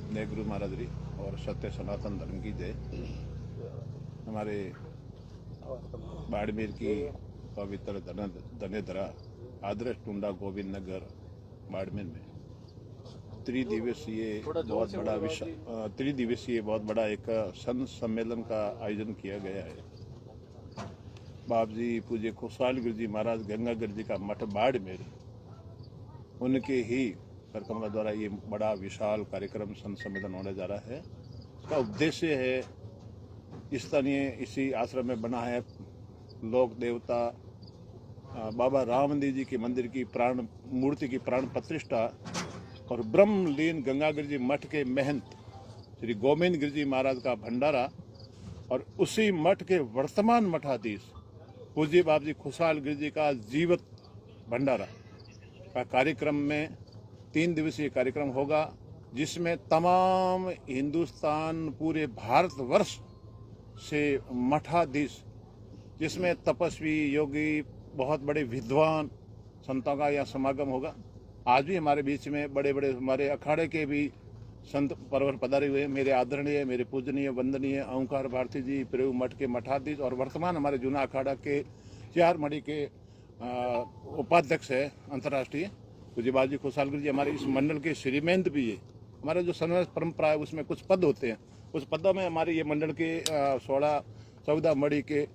जय गुरु महाराज जी और सत्य सनातन धर्म की जय। हमारे बाड़मेर की पवित्र धन्यधरा आदर्श टुंडा गोविंद नगर बाड़मेर में त्रिदिवसीय बहुत बड़ा एक संत सम्मेलन का आयोजन किया गया है। बाप जी पूज्य खुशहाल गिर जी महाराज गंगागढ़ जी का मठ बाड़मेर, उनके ही सरकमला द्वारा ये बड़ा विशाल कार्यक्रम संत सम्मेलन होने जा रहा है। इसका उद्देश्य है स्थानीय इसी आश्रम में बना है लोक देवता बाबा रामदेव जी के मंदिर की प्राण मूर्ति की प्राण प्रतिष्ठा और ब्रह्मलीन गंगागढ़ जी मठ के महंत श्री गोविंद गिर जी महाराज का भंडारा और उसी मठ के वर्तमान मठाधीश पूज्य बाप जी खुशहाल गिर जी का जीवित भंडारा का कार्यक्रम में 3 दिवसीय कार्यक्रम होगा, जिसमें तमाम हिंदुस्तान पूरे भारतवर्ष से मठाधीश, जिसमें तपस्वी योगी बहुत बड़े विद्वान संतों का यह समागम होगा। आज भी हमारे बीच में बड़े बड़े हमारे अखाड़े के भी संत परवर पधारे हुए, मेरे आदरणीय मेरे पूजनीय वंदनीय ओंकार भारती जी प्रेम मठ के मठाधीश और वर्तमान हमारे जूना अखाड़ा के 4 मड़ी के उपाध्यक्ष है अंतर्राष्ट्रीय पूज्य बाबा जी खुशहाल गिर जी। हमारे इस मंडल के श्रीमेंद्र भी है। हमारा जो सनातन परंपरा है उसमें कुछ पद होते हैं, उस पदों में हमारे ये मंडल के 16-14 मड़ी के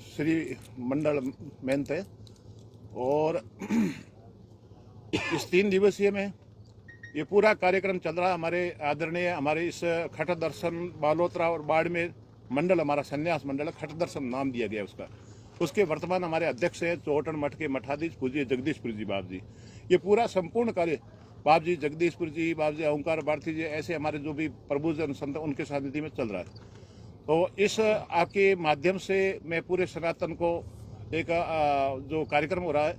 श्री मंडल मेहनत है। और इस 3 दिवसीय में ये पूरा कार्यक्रम चल रहा है। हमारे आदरणीय हमारे इस खट दर्शन बालोतरा और बाड़मेर मंडल, हमारा संन्यास मंडल है, खट दर्शन नाम दिया गया उसका। उसके वर्तमान हमारे अध्यक्ष हैं चौटन मठ के मठाधीश पूज्य जगदीशपुर जी बाप जी। ये पूरा संपूर्ण कार्य बाप जी जगदीशपुर जी बाप जी ओंकार भारती जी ऐसे हमारे जो भी प्रभुजन संत उनके सानिध्य में चल रहा है। तो इस आपके माध्यम से मैं पूरे सनातन को एक जो कार्यक्रम हो रहा है,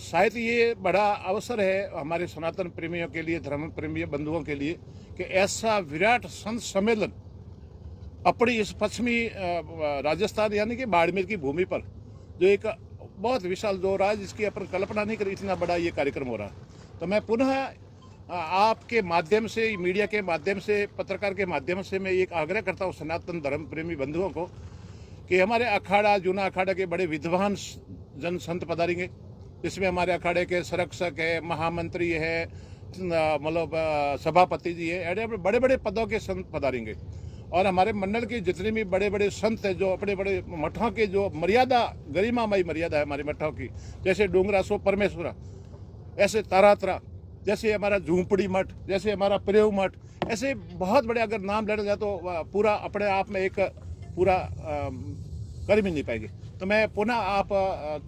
शायद ये बड़ा अवसर है हमारे सनातन प्रेमियों के लिए, धर्म प्रेमी बंधुओं के लिए, कि ऐसा विराट संत सम्मेलन अपनी इस पश्चिमी राजस्थान यानी कि बाड़मेर की भूमि पर जो एक बहुत विशाल जो रहा है, जिसकी अपन कल्पना नहीं करी, इतना बड़ा ये कार्यक्रम हो रहा है। तो मैं पुनः आपके माध्यम से, मीडिया के माध्यम से, पत्रकार के माध्यम से मैं एक आग्रह करता हूँ सनातन धर्म प्रेमी बंधुओं को कि हमारे अखाड़ा जूना अखाड़ा के बड़े विद्वान जन संत पधारेंगे, जिसमें हमारे अखाड़े के संरक्षक है, महामंत्री है, मतलब सभापति जी है, बड़े बड़े पदों के संत पधारेंगे। और हमारे मंडल के जितने भी बड़े बड़े संत हैं, जो अपने बड़े मठों के जो मर्यादा गरिमामयी मर्यादा है हमारे मठों की, जैसे डूंगरा सो परमेश्वरा, ऐसे तारात्रा, जैसे हमारा झूंपड़ी मठ, जैसे हमारा प्रेव मठ, ऐसे बहुत बड़े अगर नाम लेना जाए तो पूरा अपने आप में एक पूरा कर भी नहीं पाएंगे। तो मैं पुनः आप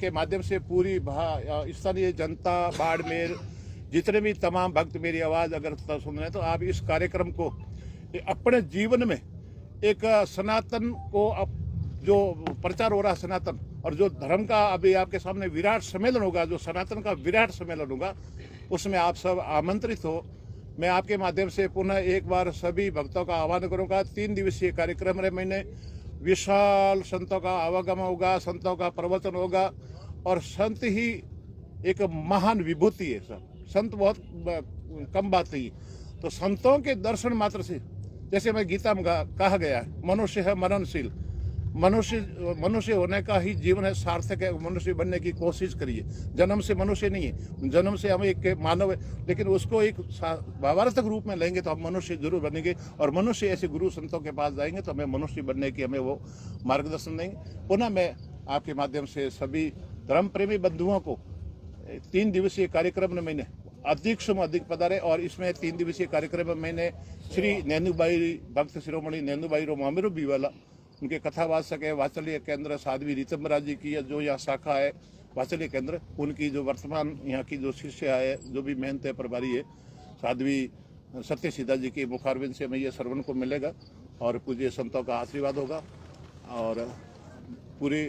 के माध्यम से पूरी स्थानीय जनता बाड़मेर जितने भी तमाम भक्त मेरी आवाज़ अगर सुन रहे हैं तो आप इस कार्यक्रम को अपने जीवन में एक सनातन को जो प्रचार हो रहा है सनातन और जो धर्म का अभी आपके सामने विराट सम्मेलन होगा, जो सनातन का विराट सम्मेलन होगा, उसमें आप सब आमंत्रित हो। मैं आपके माध्यम से पुनः एक बार सभी भक्तों का आह्वान करूंगा। 3 दिवसीय कार्यक्रम रहे महीने, विशाल संतों का आवागमन होगा, संतों का प्रवचन होगा और संत ही एक महान विभूति है। सब संत बहुत कम बात नहीं, तो संतों के दर्शन मात्र से, जैसे मैं गीता में कहा गया है, मनुष्य है मननशील, मनुष्य होने का ही जीवन है सार्थक है, मनुष्य बनने की कोशिश करिए। जन्म से मनुष्य नहीं है, जन्म से हम एक मानव है, लेकिन उसको एक भावार्थक रूप में लेंगे तो हम मनुष्य जरूर बनेंगे। और मनुष्य ऐसे गुरु संतों के पास जाएंगे तो हमें मनुष्य बनने की हमें वो मार्गदर्शन देंगे। पुनः मैं आपके माध्यम से सभी धर्म प्रेमी बंधुओं को 3 दिवसीय कार्यक्रम में मैंने अधिक से अधिक पधारे। और इसमें 3 दिवसीय कार्यक्रम में मैंने श्री नैनुबाई भक्त शिरोमणि नैनुबाई रो मामेरू बीवाला, उनके कथावाचक है वात्सल्य केंद्र साध्वी रीतम्बरा जी की जो यहाँ शाखा है वात्सल्य केंद्र, उनकी जो वर्तमान यहाँ की जो शिष्य है, जो भी मेहनत है प्रभारी है, साध्वी सत्य सीधा जी के मुखारविंद से मैं ये श्रवण को मिलेगा और पूज्य संतों का आशीर्वाद होगा। और पूरी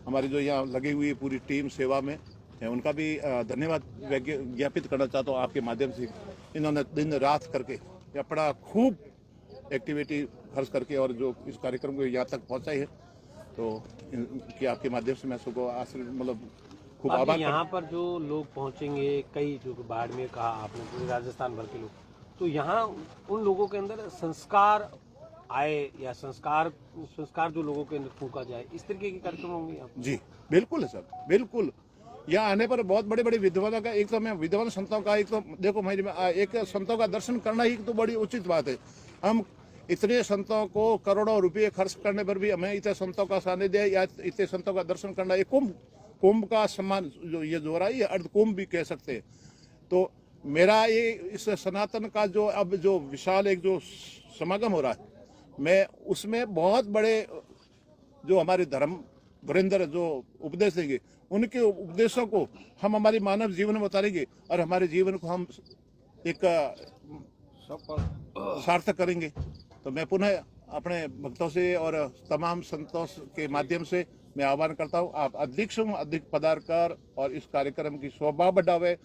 हमारी जो यहाँ लगी हुई पूरी टीम सेवा में है, उनका भी धन्यवाद ज्ञापित करना चाहता हूँ आपके माध्यम से। इन्होंने दिन रात करके अपना खूब एक्टिविटी खर्च करके और जो इस कार्यक्रम को यहाँ तक पहुँचाई है, तो इनकी आपके माध्यम से मैं सबको मतलब खूब आभार। यहाँ पर जो लोग पहुँचेंगे, कई जो बाड़मेर कहा आपने, पूरे राजस्थान भर के लोग, तो यहाँ उन लोगों के अंदर संस्कार आए या संस्कार जो लोगों के अंदर फूंका जाए, इस तरीके के कार्यक्रम होंगे यहाँ पे? जी बिल्कुल है सर, बिल्कुल। यहाँ आने पर बहुत बड़े बड़े विद्वानों का, एक तो मैं विद्वान संतों का, एक तो देखो मैं एक संतों का दर्शन करना ही तो बड़ी उचित बात है। हम इतने संतों को करोड़ों रुपये खर्च करने पर भी हमें इतने संतों का सानिध्य या इतने संतों का दर्शन करना, ये कुंभ का सम्मान जो ये जो रहा है, ये अर्ध कुंभ भी कह सकते हैं। तो मेरा ये इस सनातन का जो अब जो विशाल एक जो समागम हो रहा है, मैं उसमें बहुत बड़े जो हमारे धर्म गुरेंद्र जो उपदेश देंगे, उनके उपदेशों को हम हमारी मानव जीवन में उतारेंगे और हमारे जीवन को हम एक सार्थक करेंगे। तो मैं पुनः अपने भक्तों से और तमाम संतों के माध्यम से मैं आह्वान करता हूँ, आप अधिक से अधिक पधार कर और इस कार्यक्रम की शोभा बढ़ावे।